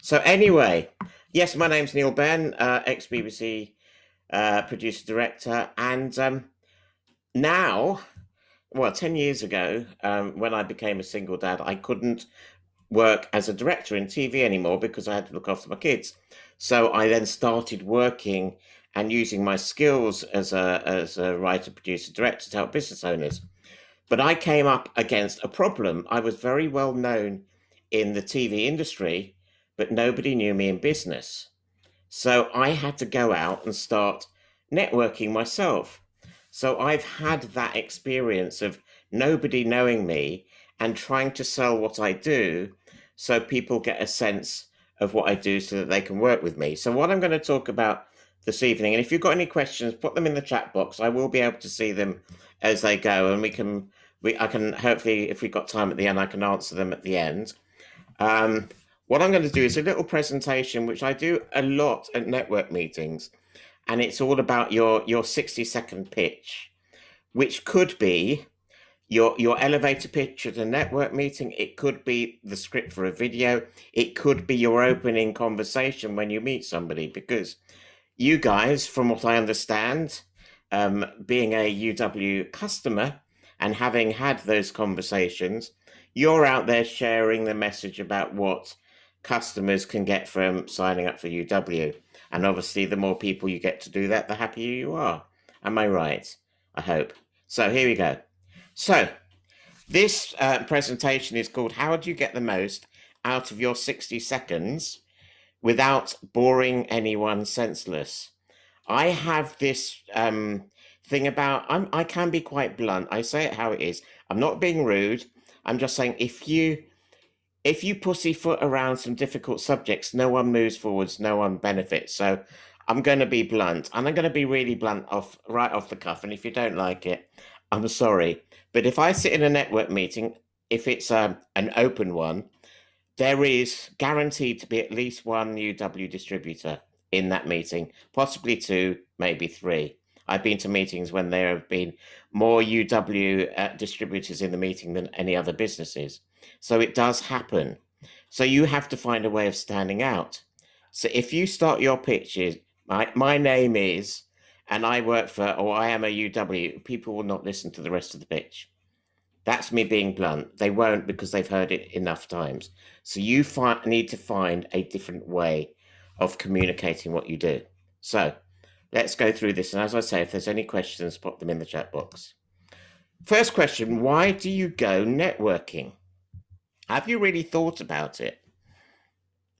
So anyway, yes, my name's Neil Benn, ex-BBC producer director, and now, well, 10 years ago, when I became a single dad, I couldn't work as a director in TV anymore because I had to look after my kids. So I then started working and using my skills as a writer, producer, director to help business owners. But I came up against a problem. I was very well known in the TV industry, but nobody knew me in business. So I had to go out and start networking myself. So I've had that experience of nobody knowing me and trying to sell what I do so people get a sense of what I do so that they can work with me. So what I'm going to talk about this evening, and if you've got any questions, put them in the chat box. I will be able to see them as they go, and I can hopefully, if we've got time at the end, I can answer them at the end. Um, what I'm going to do is a little presentation, which I do a lot at network meetings, and it's all about your 60-second pitch, which could be your elevator pitch at a network meeting. It could be the script for a video. It could be your opening conversation when you meet somebody, because you guys, from what I understand, being a UW customer and having had those conversations, you're out there sharing the message about what customers can get from signing up for UW. And obviously, the more people you get to do that, the happier you are. Am I right? I hope. So here we go. So this presentation is called How Do You Get the Most Out of Your 60 Seconds Without Boring Anyone Senseless? I have this thing about I can be quite blunt. I say it how it is. I'm not being rude. I'm just saying if you pussyfoot around some difficult subjects, no one moves forwards, no one benefits. So I'm going to be blunt, and I'm going to be really blunt right off the cuff. And if you don't like it, I'm sorry. But if I sit in a network meeting, if it's an open one, there is guaranteed to be at least one UW distributor in that meeting, possibly two, maybe three. I've been to meetings when there have been more UW distributors in the meeting than any other businesses. So it does happen. So you have to find a way of standing out. So if you start your pitches, my name is, and I work for, or I am a UW, people will not listen to the rest of the pitch. That's me being blunt. They won't, because they've heard it enough times. So you need to find a different way of communicating what you do. So let's go through this. And as I say, if there's any questions, pop them in the chat box. First question, why do you go networking? Have you really thought about it?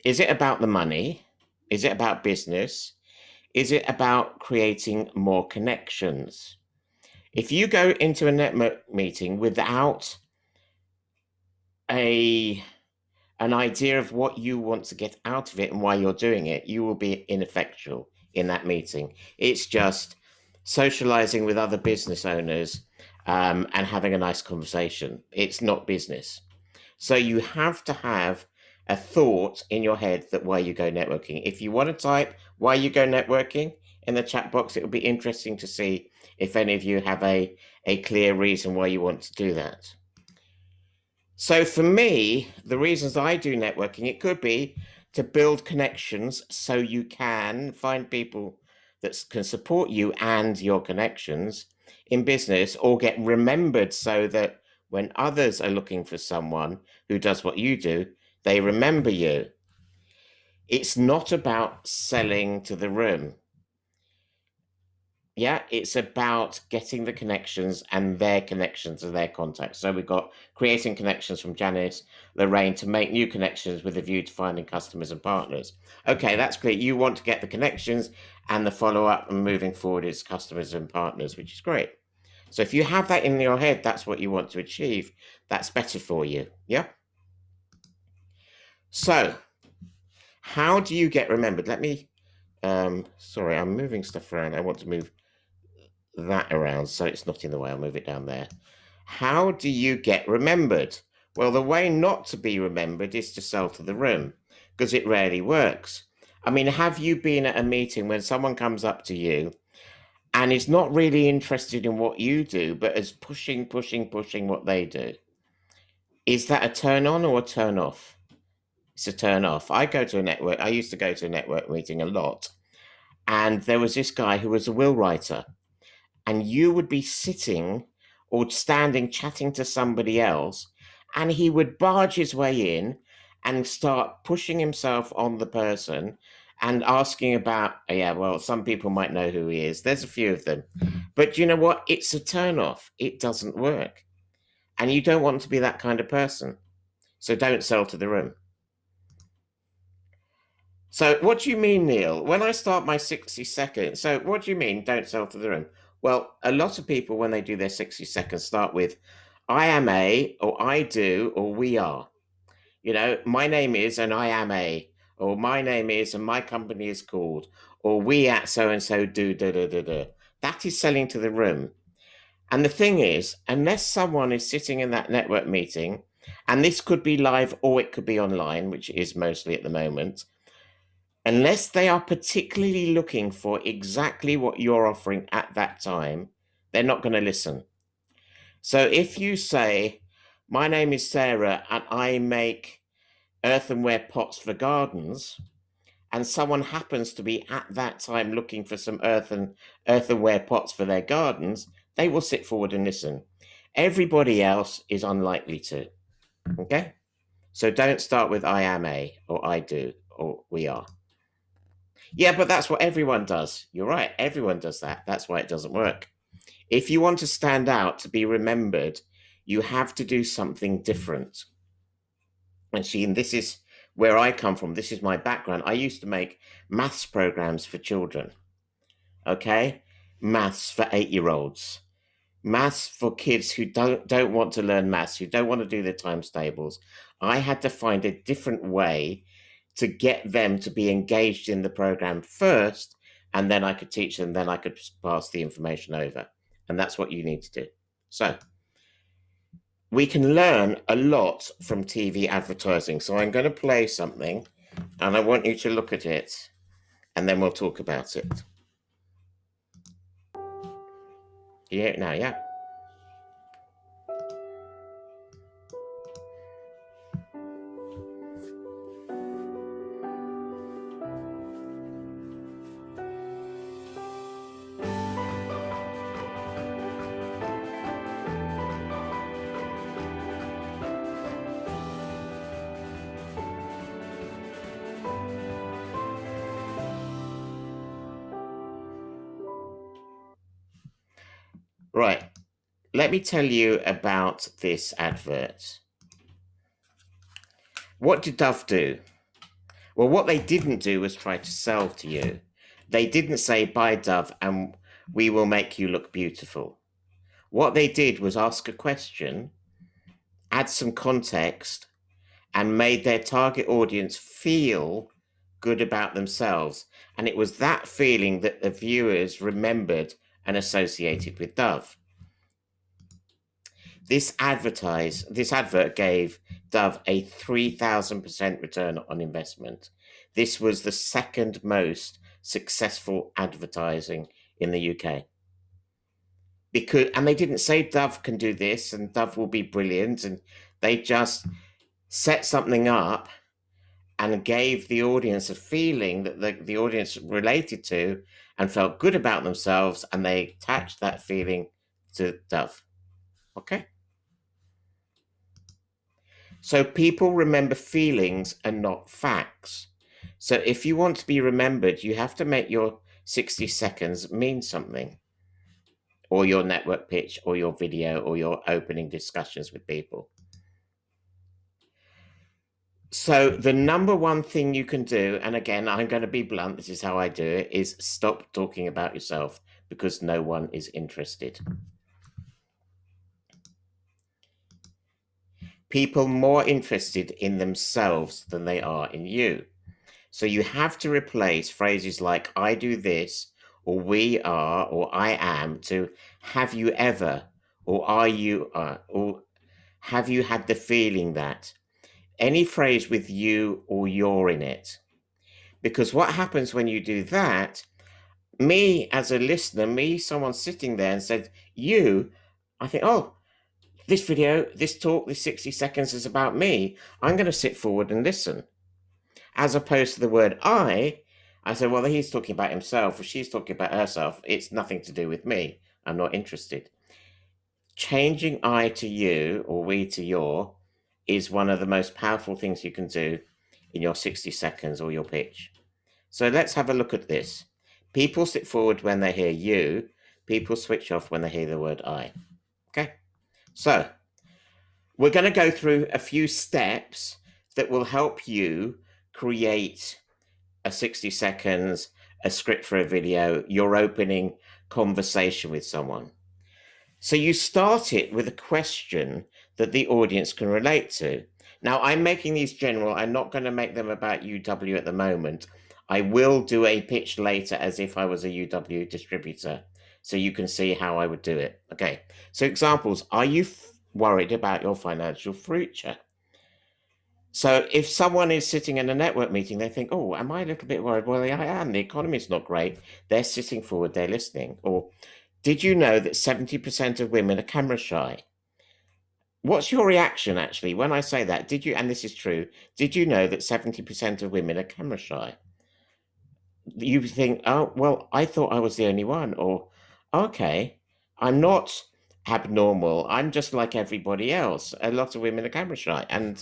Is it about the money? Is it about business? Is it about creating more connections? If you go into a network meeting without an idea of what you want to get out of it and why you're doing it, you will be ineffectual in that meeting. It's just socializing with other business owners and having a nice conversation. It's not business. So you have to have a thought in your head that why you go networking. If you want to type why you go networking in the chat box, it will be interesting to see if any of you have a clear reason why you want to do that. So for me, the reasons I do networking, it could be to build connections so you can find people that can support you and your connections in business, or get remembered so that when others are looking for someone who does what you do, they remember you. It's not about selling to the room. Yeah, it's about getting the connections and their connections and their contacts. So we've got creating connections from Janice, Lorraine, to make new connections with a view to finding customers and partners. Okay, that's clear. You want to get the connections, and the follow-up and moving forward is customers and partners, which is great. So if you have that in your head, that's what you want to achieve. That's better for you. Yeah. So how do you get remembered? Let me, sorry, I'm moving stuff around. I want to move that around so it's not in the way. I'll move it down there. How do you get remembered? Well, the way not to be remembered is to sell to the room, because it rarely works. I mean, have you been at a meeting when someone comes up to you and is not really interested in what you do, but is pushing what they do? Is that a turn on or a turn off? it's a turn off. I used to go to a network meeting a lot, and there was this guy who was a will writer, and you would be sitting or standing chatting to somebody else, and he would barge his way in and start pushing himself on the person and asking about, yeah, well, some people might know who he is. There's a few of them. But you know what? It's a turn off. It doesn't work. And you don't want to be that kind of person. So don't sell to the room. So what do you mean, Neil? When I start my 60 seconds, so what do you mean, don't sell to the room? Well, a lot of people, when they do their 60 seconds, start with, I am a, or I do, or we are. You know, my name is, and I am a, or my name is, and my company is called, or we at so-and-so do, da, da, da, da. That is selling to the room. And the thing is, unless someone is sitting in that network meeting, and this could be live or it could be online, which it is mostly at the moment, unless they are particularly looking for exactly what you're offering at that time, they're not going to listen. So if you say, my name is Sarah and I make earthenware pots for gardens, and someone happens to be at that time looking for some earthenware pots for their gardens, they will sit forward and listen. Everybody else is unlikely to. Okay? So don't start with I am a, or I do, or we are. Yeah, but that's what everyone does. You're right. Everyone does that. That's why it doesn't work. If you want to stand out, to be remembered, you have to do something different. And see, and this is where I come from. This is my background. I used to make maths programs for children. Okay? Maths for 8-year-olds. Maths for kids who don't want to learn maths, who don't want to do the times tables. I had to find a different way to get them to be engaged in the program first, and then I could teach them, then I could pass the information over. And that's what you need to do. So we can learn a lot from TV advertising. So I'm going to play something, and I want you to look at it, and then we'll talk about it. You hear it now, yeah? Right. Let me tell you about this advert. What did Dove do? Well, what they didn't do was try to sell to you. They didn't say, buy Dove and we will make you look beautiful. What they did was ask a question, add some context, and made their target audience feel good about themselves. And it was that feeling that the viewers remembered and associated with Dove. This advert gave Dove a 3,000% return on investment. This was the second most successful advertising in the UK. And they didn't say Dove can do this and Dove will be brilliant, and they just set something up and gave the audience a feeling that the audience related to and felt good about themselves, and they attached that feeling to Dove. Okay? So people remember feelings and not facts. So if you want to be remembered, you have to make your 60 seconds mean something, or your network pitch, or your video, or your opening discussions with people. So the number one thing you can do, and again, I'm going to be blunt, this is how I do it, is stop talking about yourself, because no one is interested. People more interested in themselves than they are in you. So you have to replace phrases like I do this, or we are, or I am, to have you ever, or are you, or have you had the feeling that. Any phrase with you or you're in it. Because what happens when you do that, me as a listener, someone sitting there and said, you, I think, oh, this video, this talk, this 60 seconds is about me. I'm going to sit forward and listen. as opposed to the word I said, well, he's talking about himself or she's talking about herself. It's nothing to do with me. I'm not interested. Changing I to you or we to your is one of the most powerful things you can do in your 60 seconds or your pitch. So let's have a look at this. People sit forward when they hear you. People switch off when they hear the word I. Okay. So we're going to go through a few steps that will help you create a 60 seconds, a script for a video, your opening conversation with someone. So you start it with a question that the audience can relate to. Now, I'm making these general. I'm not going to make them about UW at the moment. I will do a pitch later as if I was a UW distributor, so you can see how I would do it. Okay, so examples. Are you worried about your financial future? So if someone is sitting in a network meeting, they think, oh, am I a little bit worried? Well, I am. The economy's not great. They're sitting forward, they're listening. Or did you know that 70% of women are camera shy? What's your reaction actually when I say that? Did you, and this is true, did you know that 70% of women are camera shy? You think, oh, well, I thought I was the only one. Or, okay, I'm not abnormal. I'm just like everybody else. A lot of women are camera shy. And,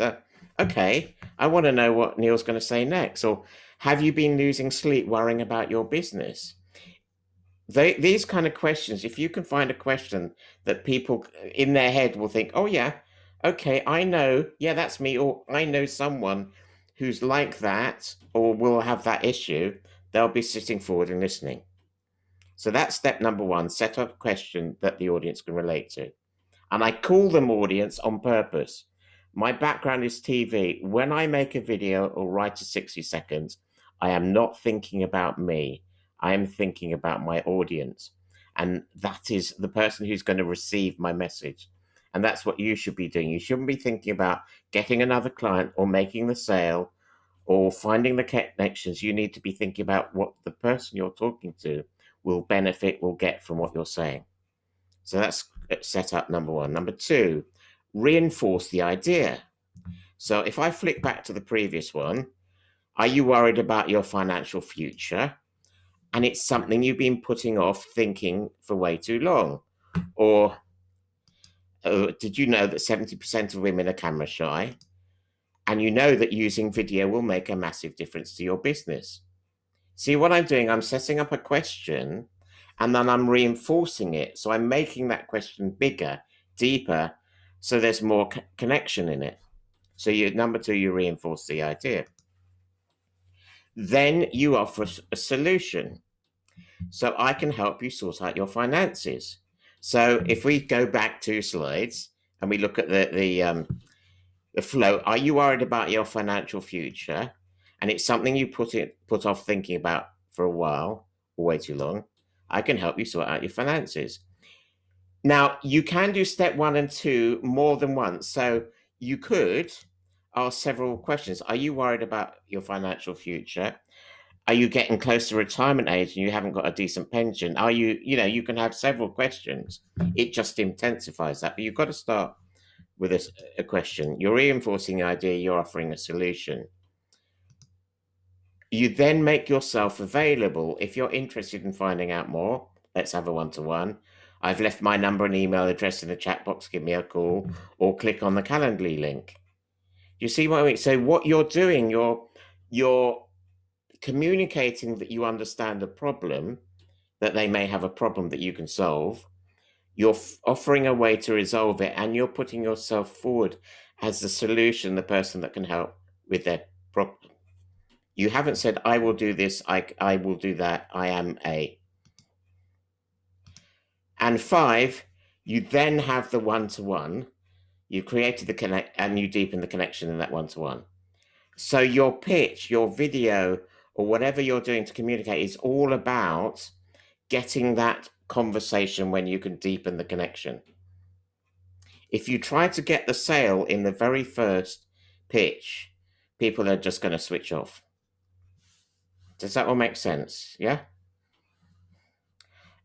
okay, I want to know what Neil's going to say next. Or, have you been losing sleep worrying about your business? These kind of questions, if you can find a question that people in their head will think, oh, yeah, okay, I know, yeah, that's me, or I know someone who's like that or will have that issue, they'll be sitting forward and listening. So that's step number one, set up a question that the audience can relate to. And I call them audience on purpose. My background is TV. When I make a video or write a 60 seconds, I am not thinking about me. I am thinking about my audience. And that is the person who's going to receive my message. And that's what you should be doing. You shouldn't be thinking about getting another client or making the sale or finding the connections. You need to be thinking about what the person you're talking to will benefit, will get from what you're saying. So that's setup number one. Number two, reinforce the idea. So if I flick back to the previous one, are you worried about your financial future? And it's something you've been putting off thinking for way too long. Or did you know that 70% of women are camera shy? And you know that using video will make a massive difference to your business. See what I'm doing? I'm setting up a question and then I'm reinforcing it. So I'm making that question bigger, deeper, so there's more connection in it. So number two, you reinforce the idea. Then you offer a solution. So I can help you sort out your finances. So if we go back 2 slides and we look at the flow, are you worried about your financial future? And it's something you put off thinking about for a while or way too long. I can help you sort out your finances. Now, you can do step one and two more than once. So you could ask several questions. Are you worried about your financial future? Are you getting close to retirement age and you haven't got a decent pension? Are you, you can have several questions. It just intensifies that. But you've got to start with a question. You're reinforcing the idea, you're offering a solution. You then make yourself available. If you're interested in finding out more, let's have a one-to-one. I've left my number and email address in the chat box. Give me a call or click on the Calendly link. You see what I mean? So what you're doing, you're communicating that you understand the problem, that they may have a problem that you can solve. You're offering a way to resolve it, and you're putting yourself forward as the solution, the person that can help with their problem. You haven't said, I will do this, I will do that, I am a. And five, you then have the one-to-one. You created the connect and you deepen the connection in that one-to-one. So your pitch, your video, or whatever you're doing to communicate is all about getting that conversation when you can deepen the connection. If you try to get the sale in the very first pitch, people are just going to switch off. Does that all make sense? Yeah.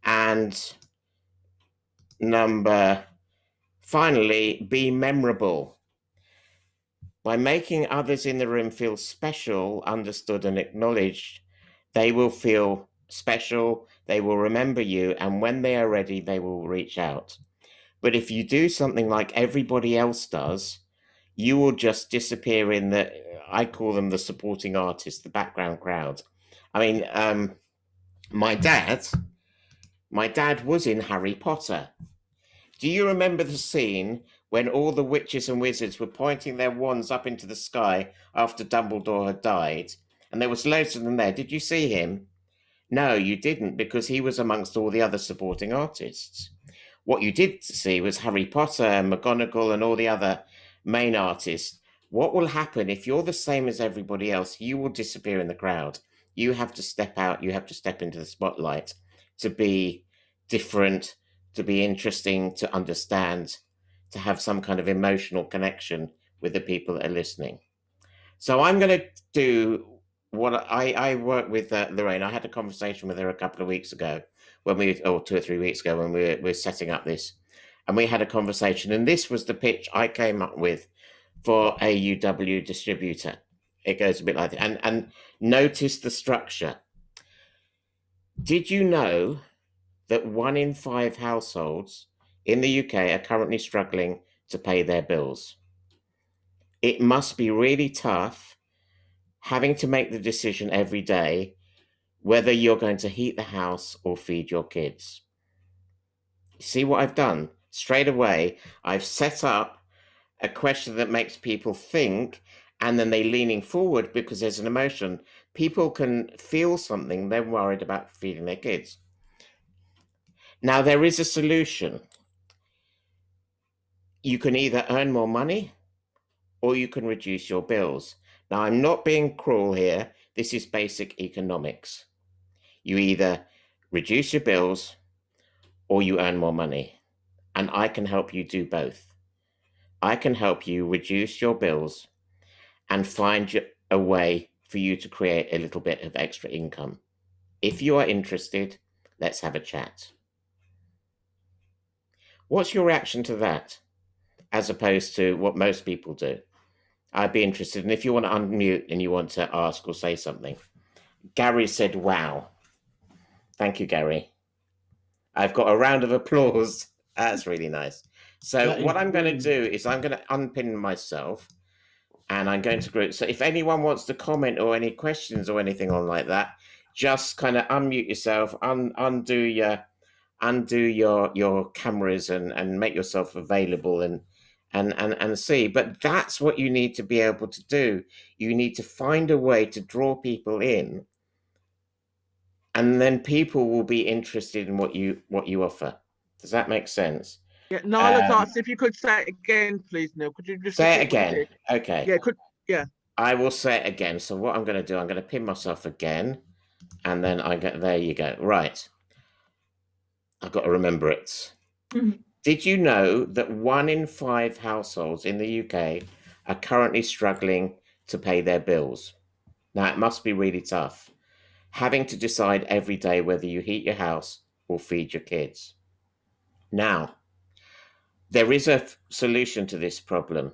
And finally, be memorable. By making others in the room feel special, understood, and acknowledged, they will feel special, they will remember you, and when they are ready, they will reach out. But if you do something like everybody else does, you will just disappear in the, I call them the supporting artists, the background crowd. I mean, my dad was in Harry Potter. Do you remember the scene when all the witches and wizards were pointing their wands up into the sky after Dumbledore had died? And there was loads of them there. Did you see him? No, you didn't, because he was amongst all the other supporting artists. What you did see was Harry Potter and McGonagall and all the other main artists. What will happen if you're the same as everybody else? You will disappear in the crowd. You have to step out. You have to step into the spotlight to be different, to be interesting, to understand, to have some kind of emotional connection with the people that are listening. So I'm going to do what I work with Lorraine. I had a conversation with her a couple of weeks ago when or 2 or 3 weeks ago when we were setting up this, and we had a conversation, and this was the pitch I came up with for a UW distributor. It goes a bit like that, and notice the structure. Did you know that 1 in 5 households in the UK are currently struggling to pay their bills? It must be really tough having to make the decision every day whether you're going to heat the house or feed your kids. See what I've done? Straight away, I've set up a question that makes people think, and then they're leaning forward because there's an emotion. People can feel something, they're worried about feeding their kids. Now, there is a solution. You can either earn more money or you can reduce your bills. Now, I'm not being cruel here. This is basic economics. You either reduce your bills or you earn more money. And I can help you do both. I can help you reduce your bills and find a way for you to create a little bit of extra income. If you are interested, let's have a chat. What's your reaction to that, as opposed to what most people do? I'd be interested. And if you want to unmute and you want to ask or say something. Gary said, wow. Thank you, Gary. I've got a round of applause. That's really nice. So what I'm going to do is I'm going to unpin myself and I'm going to group. So if anyone wants to comment or any questions or anything on like that, just kind of unmute yourself, undo your cameras and make yourself available and see. But that's what you need to be able to do. You need to find a way to draw people in, and then people will be interested in what you offer. Does that make sense? Yeah, Nala's asked if you could say it again, please, Neil. Could you just say it again? Okay. Yeah. I will say it again. So what I'm going to do, I'm going to pin myself again, and then I get there. You go. Right. I've got to remember it. Mm-hmm. Did you know that 1 in 5 households in the UK are currently struggling to pay their bills? Now, it must be really tough, having to decide every day whether you heat your house or feed your kids. Now, there is a solution to this problem.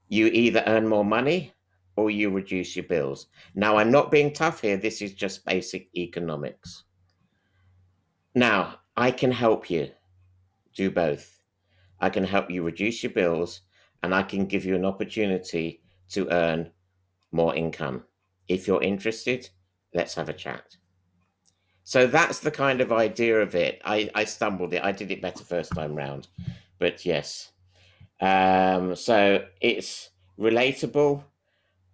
You either earn more money or you reduce your bills. Now, I'm not being tough here. This is just basic economics. Now, I can help you do both. I can help you reduce your bills, and I can give you an opportunity to earn more income. If you're interested, let's have a chat. So that's the kind of idea of it. I stumbled it. I did it better first time round, but yes. So it's relatable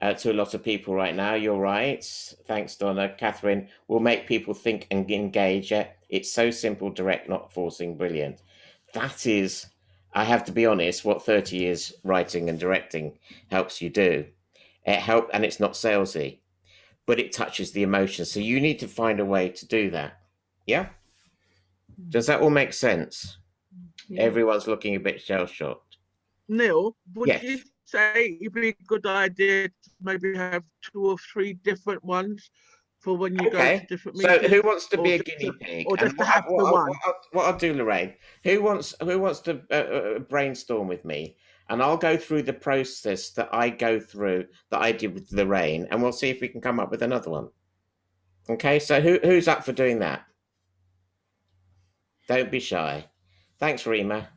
to a lot of people right now. You're right. Thanks, Donna. Catherine will make people think and engage. It's so simple, direct, not forcing, brilliant. That is, I have to be honest, what 30 years writing and directing helps you do. And it's not salesy, but it touches the emotions. So you need to find a way to do that. Yeah? Does that all make sense? Yeah. Everyone's looking a bit shell-shocked. Neil, would you say it'd be a good idea to maybe have 2 or 3 different ones for when you go to different meetings? So who wants to be a guinea pig? Or just to have the one? What I'll do, Lorraine, who wants to brainstorm with me? and I'll go through the process that I go through that I did with Lorraine, and we'll see if we can come up with another one. Okay, so who's up for doing that? Don't be shy. Thanks, Rima.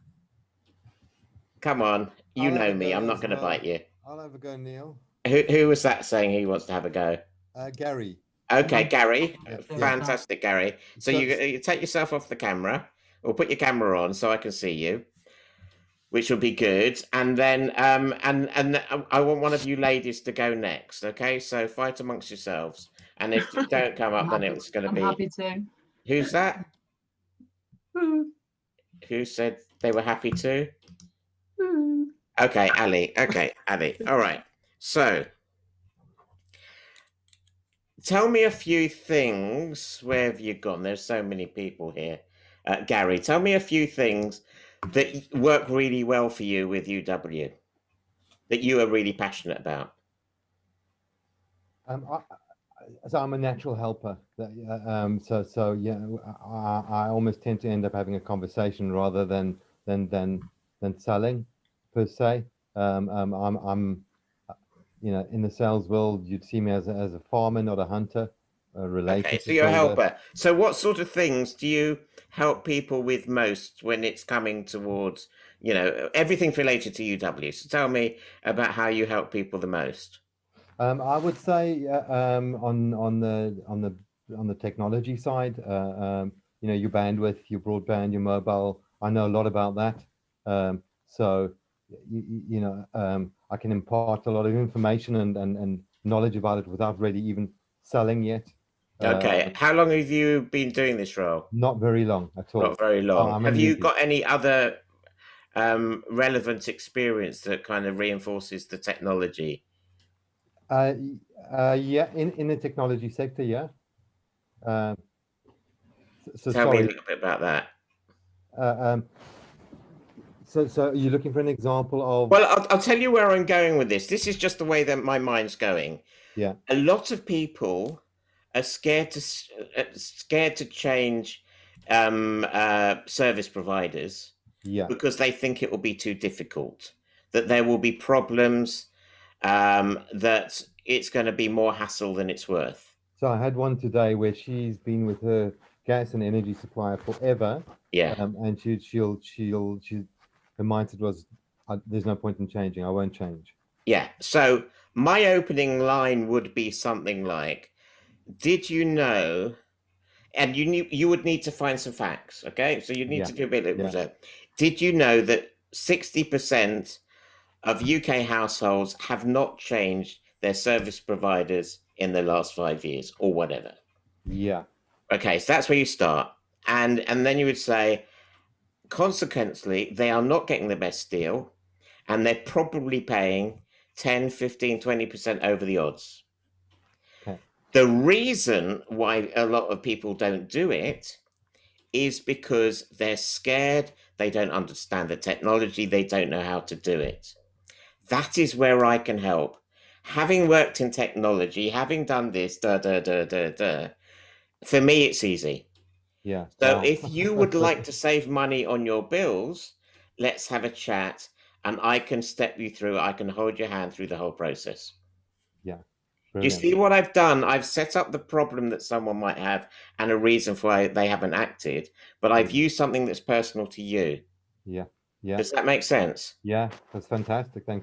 Come on, you I'll have know a me. go I'm not as going to well. bite you. I'll have a go, Neil. Who was that saying he wants to have a go? Gary. Okay, Gary. Yeah. Fantastic, Gary. So you take yourself off the camera, or put your camera on so I can see you, which will be good. And then and I want one of you ladies to go next. Okay, so fight amongst yourselves. And if you don't come up, then it's going to I'm be. happy to. Who's that? Woo, Who said they were happy to? woo. Okay, Ali. Okay, Ali. All right. So tell me a few things. Where have you gone? There's so many people here. Gary, tell me a few things that work really well for you with UW that you are really passionate about. So I'm a natural helper. So yeah, I almost tend to end up having a conversation rather than selling, per se. I'm in the sales world, you'd see me as a farmer, not a hunter. Okay, so you're a helper. So what sort of things do you help people with most when it's coming towards, everything related to UW? So tell me about how you help people the most. I would say on the technology side, your bandwidth, your broadband, your mobile. I know a lot about that. So I can impart a lot of information and knowledge about it without really even selling yet. Okay. How long have you been doing this role? Not very long at all. Not very long. Have you got any other relevant experience that kind of reinforces the technology? Yeah, in the technology sector, yeah. Tell me a little bit about that. So you're looking for an example of? Well, I'll tell you where I'm going with this. This is just the way that my mind's going. Yeah. A lot of people are scared to change service providers. Yeah. Because they think it will be too difficult, that there will be problems, that it's going to be more hassle than it's worth. So I had one today where she's been with her gas and energy supplier forever. Yeah. And her mindset was, there's no point in changing. I won't change. Yeah. So my opening line would be something like, did you know? And you would need to find some facts. Okay. So you need to do a bit of research. Did you know that 60% of UK households have not changed their service providers in the last 5 years or whatever? Yeah. Okay, so that's where you start. And then you would say, consequently, they are not getting the best deal, and they're probably paying 10, 15, 20% over the odds. Okay. The reason why a lot of people don't do it is because they're scared, they don't understand the technology, they don't know how to do it. That is where I can help. Having worked in technology, having done this, for me, it's easy. Yeah. So if you would like to save money on your bills, let's have a chat and I can step you through. I can hold your hand through the whole process. Yeah. You see what I've done? I've set up the problem that someone might have and a reason for why they haven't acted, but I've used something that's personal to you. Yeah. Yeah. Does that make sense? Yeah, that's fantastic. Thank you.